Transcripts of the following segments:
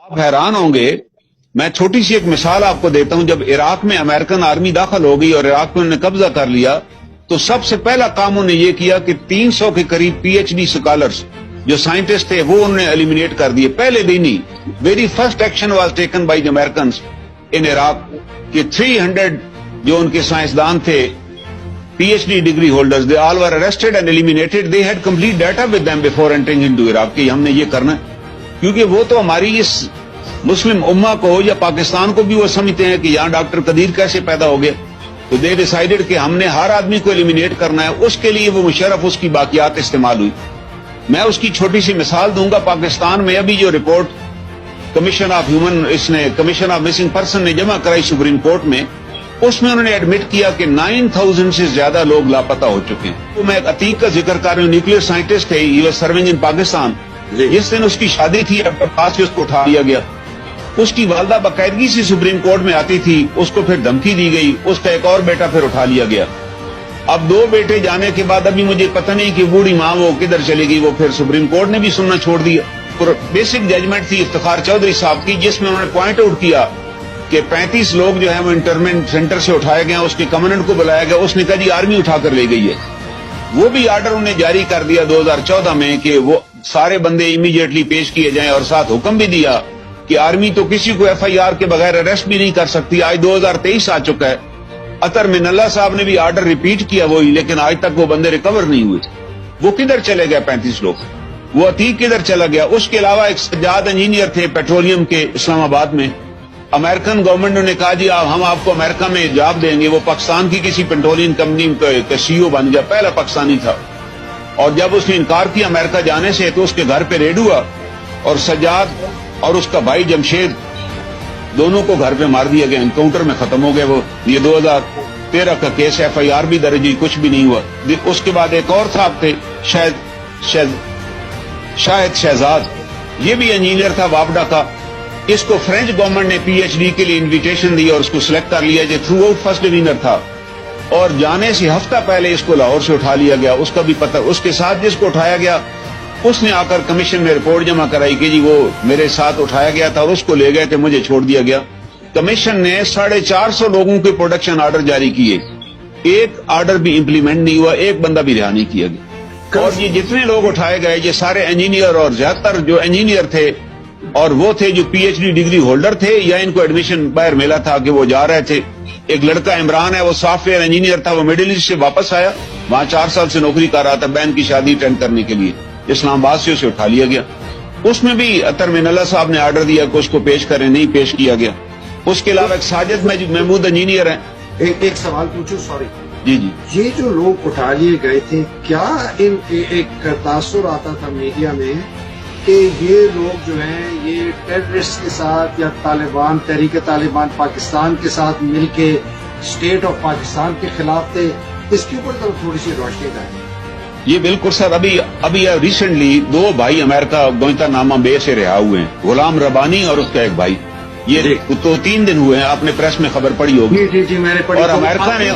آپ حیران ہوں گے، میں چھوٹی سی ایک مثال آپ کو دیتا ہوں. جب عراق میں امریکن آرمی داخل ہو گئی اور عراق میں انہوں نے قبضہ کر لیا تو سب سے پہلا کام انہوں نے یہ کیا کہ 300 کے قریب پی ایچ ڈی سکالرز جو سائنٹسٹ تھے وہ انہوں نے ایلیمینیٹ کر دیے پہلے دن ہی. Very first action was taken by the Americans in Iraq کہ 300 جو ان کے سائنسدان تھے P H D degree holders they all were arrested and eliminated. They had complete data with them before entering into Iraq کہ ہم نے یہ کرنا ہے، کیونکہ وہ تو ہماری اس مسلم امہ کو یا پاکستان کو بھی وہ سمجھتے ہیں کہ یہاں ڈاکٹر قدیر کیسے پیدا ہو گیا. تو دے ڈیسائیڈڈ کہ ہم نے ہر آدمی کو ایلیمینیٹ کرنا ہے. اس کے لیے وہ مشرف اس کی باقیات استعمال ہوئی. میں اس کی چھوٹی سی مثال دوں گا. پاکستان میں ابھی جو report commission of missing person نے جمع کرائی سپریم کورٹ میں، اس میں انہوں نے ایڈمٹ کیا کہ 9000 سے زیادہ لوگ لاپتہ ہو چکے ہیں. تو میں عتیق کا ذکر کر رہا ہوں، نیوکلیر سائنٹسٹ ہے، ہی واز سرونگ ان پاکستان. جس دن اس کی شادی تھی پاس سے اس کو اٹھا لیا گیا. اس کی والدہ باقاعدگی سے سپریم کورٹ میں آتی تھی، اس کو پھر دھمکی دی گئی، اس کا ایک اور بیٹا پھر اٹھا لیا گیا. اب 2 بیٹے جانے کے بعد ابھی مجھے پتہ نہیں کہ بوڑھی ماں وہ کدھر چلے گئی. وہ پھر سپریم کورٹ نے بھی سننا چھوڑ دیا. بیسک ججمنٹ تھی افتخار چودھری صاحب کی، جس میں انہوں نے پوائنٹ آؤٹ کیا کہ 35 لوگ جو ہیں وہ انٹرمنٹ سینٹر سے اٹھائے گئے، اس کے کمانڈنٹ کو بلایا گیا، اس نے کہا جی آرمی اٹھا کر لے گئی ہے. وہ بھی آرڈر انہوں نے جاری کر دیا 2014 میں کہ وہ سارے بندے امیڈیٹلی پیش کیے جائیں، اور ساتھ حکم بھی دیا کہ آرمی تو کسی کو ایف آئی آر کے بغیر اریسٹ بھی نہیں کر سکتی. آج 2023 آ چکا ہے. اطہر من اللہ صاحب نے بھی آرڈر ریپیٹ کیا وہی، لیکن آج تک وہ بندے ریکور نہیں ہوئے. وہ کدھر چلے گئے 35 لوگ؟ وہ عتیق کدھر چلا گیا؟ اس کے علاوہ ایک سجاد انجینئر تھے پیٹرولیم کے اسلام آباد میں. امریکن گورنمنٹ نے کہا جی ہم آپ کو امریکہ میں جاب دیں گے. وہ پاکستان کی کسی پیٹرولیم کمپنی کا سی او بن گیا، پہلا پاکستانی تھا. اور جب اس نے انکار کیا امریکہ جانے سے تو اس کے گھر پہ ریڈ ہوا اور سجاد اور اس کا بھائی جمشید دونوں کو گھر پہ مار دیا گیا. انکاؤنٹر میں ختم ہو گئے. وہ یہ 2013 کا کیس، ایف آئی آر بھی درج ہوئی، کچھ بھی نہیں ہوا. اس کے بعد ایک اور صاحب تھے شاہد شہزاد، یہ بھی انجینئر تھا وابڈا کا. اس کو فرینچ گورنمنٹ نے پی ایچ ڈی کے لیے انویٹیشن دی اور اس کو سلیکٹ کر لیا، جو تھرو آؤٹ فرسٹ ڈوینر تھا. اور جانے سے ہفتہ پہلے اس کو لاہور سے اٹھا لیا گیا. اس کا بھی پتہ، اس کے ساتھ جس کو اٹھایا گیا اس نے آ کر کمیشن میں رپورٹ جمع کرائی کہ جی وہ میرے ساتھ اٹھایا گیا تھا اور اس کو لے گئے کہ مجھے چھوڑ دیا گیا. کمیشن نے 450 لوگوں کے پروڈکشن آرڈر جاری کیے، ایک آرڈر بھی امپلیمنٹ نہیں ہوا، ایک بندہ بھی رہا نہیں کیا گیا. اور یہ جتنے لوگ اٹھائے گئے یہ سارے انجینئر، اور زیادہ تر جو انجینئر تھے اور وہ تھے جو P H D degree holder تھے یا ان کو ایڈمیشن باہر ملا تھا کہ وہ جا رہے تھے. ایک لڑکا عمران ہے، وہ سافٹ ویئر انجینئر تھا، وہ مڈل ایسٹ سے واپس آیا، وہاں 4 سال سے نوکری کر رہا تھا، بہن کی شادی اٹینڈ کرنے کے لیے اسلام آباد سے اسے اٹھا لیا گیا. اس میں بھی اطہر من اللہ صاحب نے آرڈر دیا کہ اس کو پیش کریں، نہیں پیش کیا گیا. اس کے علاوہ ایک ساجد محمود انجینئر ہیں. ایک سوال پوچھو، سوری جی یہ جو لوگ اٹھا لیے گئے تھے، کیا ان ایک تاثر آتا تھا میڈیا میں کہ یہ لوگ جو ہیں یہ ٹیررسٹ کے ساتھ یا طالبان، تحریک طالبان پاکستان کے ساتھ مل کے اسٹیٹ آف پاکستان کے خلاف تھے؟ اس کے اوپر تھوڑی سی روشنی ڈالیں. یہ بالکل سر، ابھی ریسنٹلی 2 بھائی امریکہ گوئنتا نامہ بے سے رہا ہوئے ہیں، غلام ربانی اور اس کا ایک بھائی. یہ تو 3 دن ہوئے ہیں، آپ نے پریس میں خبر پڑھی ہوگی. جی میں نے پڑھی. اور امریکہ نے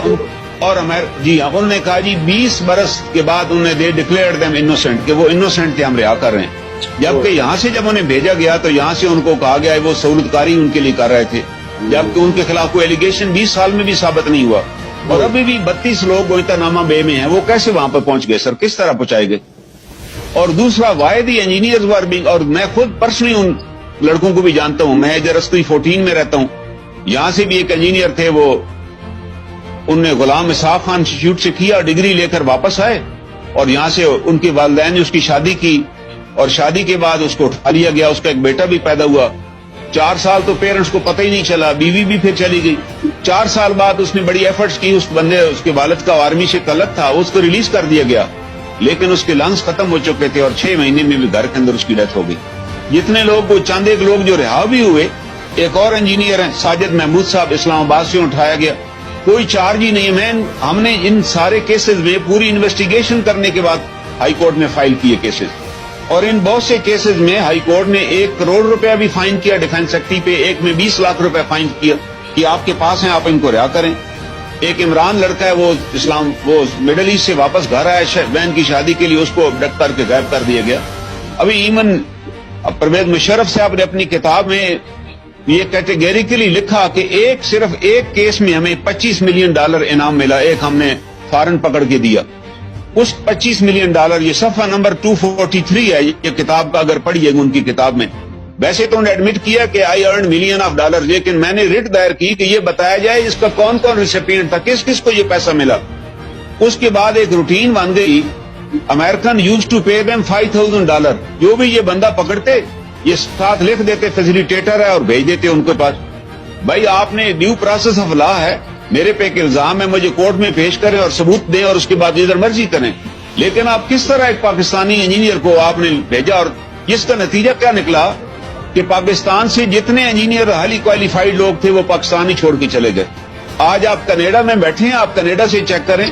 انہوں نے کہا جی 20 برس کے بعد انہوں نے دے ڈکلیئرڈ دیم انوسینٹ، کہ وہ انوسینٹ تھے، ہم رہا کر رہے ہیں. جبکہ یہاں سے جب انہیں بھیجا گیا تو یہاں سے ان کو کہا گیا وہ سہولت کاری ان کے لیے کر رہے تھے، جبکہ ان کے خلاف کوئی ایلیگیشن 20 سال میں بھی ثابت نہیں ہوا. اور ابھی بھی 32 لوگ گوئنتا نامہ بے میں ہیں. وہ کیسے وہاں پر پہنچ گئے سر؟ کس طرح پہنچائے گئے؟ اور دوسرا واحدی انجینئرز ور بینگ، اور میں خود پرسنلی ان لڑکوں کو بھی جانتا ہوں. میں جرستی 14 میں رہتا ہوں. یہاں سے بھی ایک انجینئر تھے، وہ ان نے غلام اسحاق خان انسٹیٹیوٹ سے کیا، ڈگری لے کر واپس آئے اور یہاں سے ان کے والدین نے اس کی شادی کی اور شادی کے بعد اس کو اٹھا لیا گیا. اس کا ایک بیٹا بھی پیدا ہوا. 4 سال تو پیرنٹس کو پتہ ہی نہیں چلا، بیوی بھی پھر چلی گئی. 4 سال بعد اس نے بڑی ایفرٹس کی، اس بندے اس کے والد کا آرمی سے تعلق تھا، اس کو ریلیز کر دیا گیا، لیکن اس کے لنگس ختم ہو چکے تھے اور 6 مہینے میں بھی گھر کے اندر اس کی ڈیتھ ہو گئی. جتنے لوگ، وہ چند ایک لوگ جو رہا بھی ہوئے. ایک اور انجینئر ہیں ساجد محمود صاحب، اسلام آباد سے اٹھایا گیا، کوئی چارج ہی نہیں ہے. ہم نے ان سارے کیسز میں پوری انویسٹیگیشن کرنے کے بعد ہائی کورٹ میں فائل کیے کیسز، اور ان بہت سے کیسز میں ہائی کورٹ نے 1 کروڑ روپیہ بھی فائن کیا ڈیفینس ایکٹی پہ، ایک میں 20 لاکھ روپے فائن کیا کہ آپ کے پاس ہیں، آپ ان کو رہا کریں. ایک عمران لڑکا ہے، وہ مڈل ایسٹ سے واپس گھر آیا بہن کی شادی کے لیے، اس کو ابڈکٹ کر کے غائب کر دیا گیا. ابھی ایون اب پرویز مشرف صاحب نے اپنی کتاب میں یہ کیٹیگریکلی لکھا کہ صرف ایک کیس میں ہمیں $25 ملین انعام ملا، ایک ہم نے فارن پکڑ کے دیا، اس $25 ملین، یہ صفحہ نمبر 243 ہے یہ کتاب کا، اگر پڑھیے گا ان کی کتاب میں۔ ویسے تو انہوں نے ایڈمٹ کیا کہ آئی ارن ملین آف ڈالر، لیکن میں نے رٹ دائر کی کہ یہ بتایا جائے اس کا کون کون ریسیپینٹ تھا، کس کس کو یہ پیسہ ملا۔ اس کے بعد ایک روٹین بن گئی، American use to pay them $5,000، جو بھی یہ بندہ پکڑتے یہ ساتھ لکھ دیتے فیسیلیٹیٹر ہے اور بھیج دیتے ان کے پاس۔ بھائی آپ نے ڈیو پروسیس آف لا ہے، میرے پہ ایک الزام ہے، مجھے کورٹ میں پیش کریں اور ثبوت دیں اور اس کے بعد ادھر مرضی کریں، لیکن آپ کس طرح ایک پاکستانی انجینئر کو آپ نے بھیجا، اور جس کا نتیجہ کیا نکلا کہ پاکستان سے جتنے انجینئر ہائیلی کوالیفائڈ لوگ تھے وہ پاکستان ہی چھوڑ کے چلے گئے۔ آج آپ کینیڈا میں بیٹھے ہیں، آپ کینیڈا سے چیک کریں،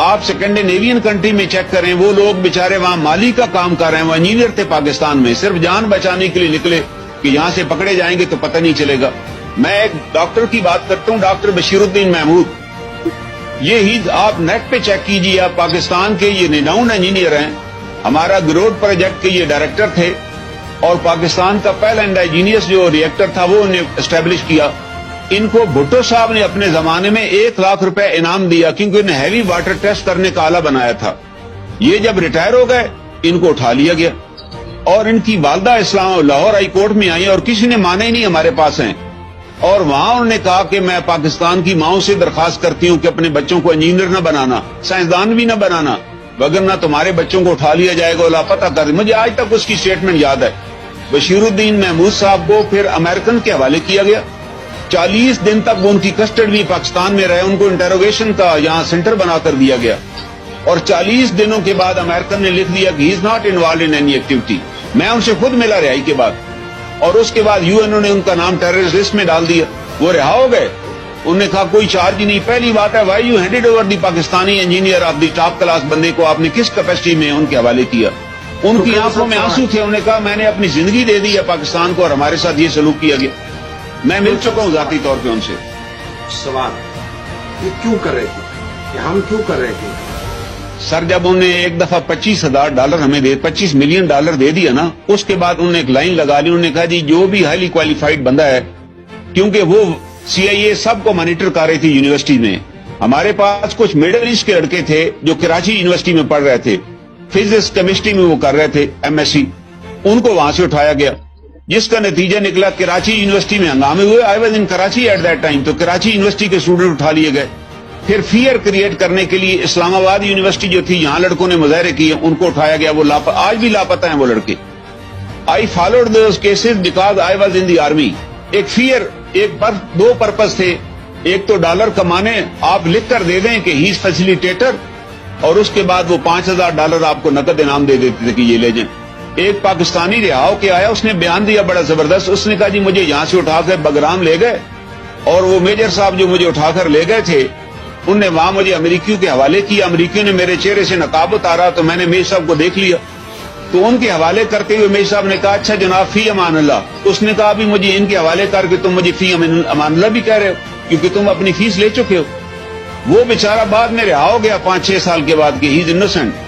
آپ سیکنڈینیوین کنٹری میں چیک کریں، وہ لوگ بیچارے وہاں مالی کا کام کر رہے ہیں، وہ انجینئر تھے پاکستان میں، صرف جان بچانے کے لیے نکلے کہ یہاں سے پکڑے جائیں گے تو پتہ نہیں چلے گا۔ میں ایک ڈاکٹر کی بات کرتا ہوں، ڈاکٹر بشیر الدین محمود، یہی آپ نیٹ پہ چیک کیجئے، آپ پاکستان کے یہ ریناؤنڈ انجینئر ہیں، ہمارا گروڈ پروجیکٹ کے یہ ڈائریکٹر تھے، اور پاکستان کا پہلا انڈیجینئس جو ریئیکٹر تھا وہ انہیں اسٹیبلش کیا۔ ان کو بھٹو صاحب نے اپنے زمانے میں $1,00,000 انعام دیا کیونکہ انہیں ہیوی واٹر ٹیسٹ کرنے کا آلہ بنایا تھا۔ یہ جب ریٹائر ہو گئے ان کو اٹھا لیا گیا، اور ان کی والدہ اسلام لاہور ہائی کورٹ میں آئی اور کسی نے مانا ہی نہیں ہمارے پاس ہیں، اور وہاں انہوں نے کہا کہ میں پاکستان کی ماؤں سے درخواست کرتی ہوں کہ اپنے بچوں کو انجینئر نہ بنانا، سائنسدان بھی نہ بنانا، وگرنہ تمہارے بچوں کو اٹھا لیا جائے گا، لاپتہ کر دیں۔ مجھے آج تک اس کی اسٹیٹمنٹ یاد ہے۔ بشیر الدین محمود صاحب کو پھر امریکن کے حوالے کیا گیا، 40 دن تک وہ ان کی کسٹڈی میں پاکستان میں رہے، ان کو انٹروگیشن کا یہاں سینٹر بنا کر دیا گیا، اور 40 دنوں کے بعد امریکن نے لکھ دیا کہ he is not involved in any activity. میں ان سے خود ملا رہائی کے بعد، اور اس کے بعد UN نے ان کا نام ٹیررسٹ لسٹ میں ڈال دیا، وہ رہا ہو گئے۔ انہوں نے کہا کوئی چارج نہیں۔ پہلی بات ہے why you handed over the Pakistani engineer of the top class بندے کو آپ نے کس کیپیسٹی میں ان کے حوالے کیا؟ ان کی آنکھوں میں آنسو تھے، انہوں نے کہا میں نے اپنی زندگی دے دی ہے پاکستان کو اور ہمارے ساتھ یہ سلوک کیا گیا۔ میں مل چکا ہوں ذاتی طور پہ ان سے۔ سوال یہ کیوں کر رہے تھے، کہ ہم کیوں کر رہے تھے؟ سر جب انہوں نے ایک دفعہ $25,000 ہمیں $25 ملین دے دیا نا، اس کے بعد انہوں نے ایک لائن لگا لی، انہوں نے کہا جی جو بھی ہائیلی کوالیفائڈ بندہ ہے، کیونکہ وہ CIA سب کو مانیٹر کر رہی تھی یونیورسٹی میں، ہمارے پاس کچھ مڈل ایسٹ کے لڑکے تھے جو کراچی یونیورسٹی میں پڑھ رہے تھے، فزکس کیمسٹری میں وہ کر رہے تھے MSc، ان کو وہاں سے اٹھایا گیا، جس کا نتیجہ نکلا کراچی یونیورسٹی میں ہنگامے ہوئے۔ I was in Karachi at that time, تو کراچی یونیورسٹی کے اسٹوڈنٹ اٹھا لیے گئے۔ پھر فیئر کریٹ کرنے کے لیے اسلام آباد یونیورسٹی جو تھی، یہاں لڑکوں نے مظاہرے کیے، ان کو اٹھایا گیا، وہ آج بھی لاپتہ ہیں وہ لڑکے۔ I followed those cases because I was in the army. ایک فیئر، دو پرپز تھے، ایک تو ڈالر کمانے، آپ لکھ کر دے دیں کہ ہی از فیسیلیٹیٹر، اور اس کے بعد وہ $5,000 آپ کو نقد انعام دے دیتے تھے کہ یہ لے جائیں۔ ایک پاکستانی رہا ہو کے آیا، اس نے بیان دیا بڑا زبردست، اس نے کہا جی مجھے یہاں سے اٹھا کر بگرام لے گئے، اور وہ میجر صاحب جو مجھے اٹھا کر لے گئے تھے انہوں نے وہاں مجھے امریکیوں کے حوالے کیا، امریکیوں نے میرے چہرے سے نقاب اتارا تو میں نے میجر صاحب کو دیکھ لیا، تو ان کے حوالے کرتے ہوئے میجر صاحب نے کہا اچھا جناب فی امان اللہ۔ اس نے کہا ابھی مجھے ان کے حوالے کر کے تم مجھے فی امان اللہ بھی کہہ رہے ہو کیونکہ تم اپنی فیس لے چکے ہو۔ وہ بیچارہ بعد میں رہا ہو گیا 5-6 سال کے بعد کہ ہی از انوسینٹ۔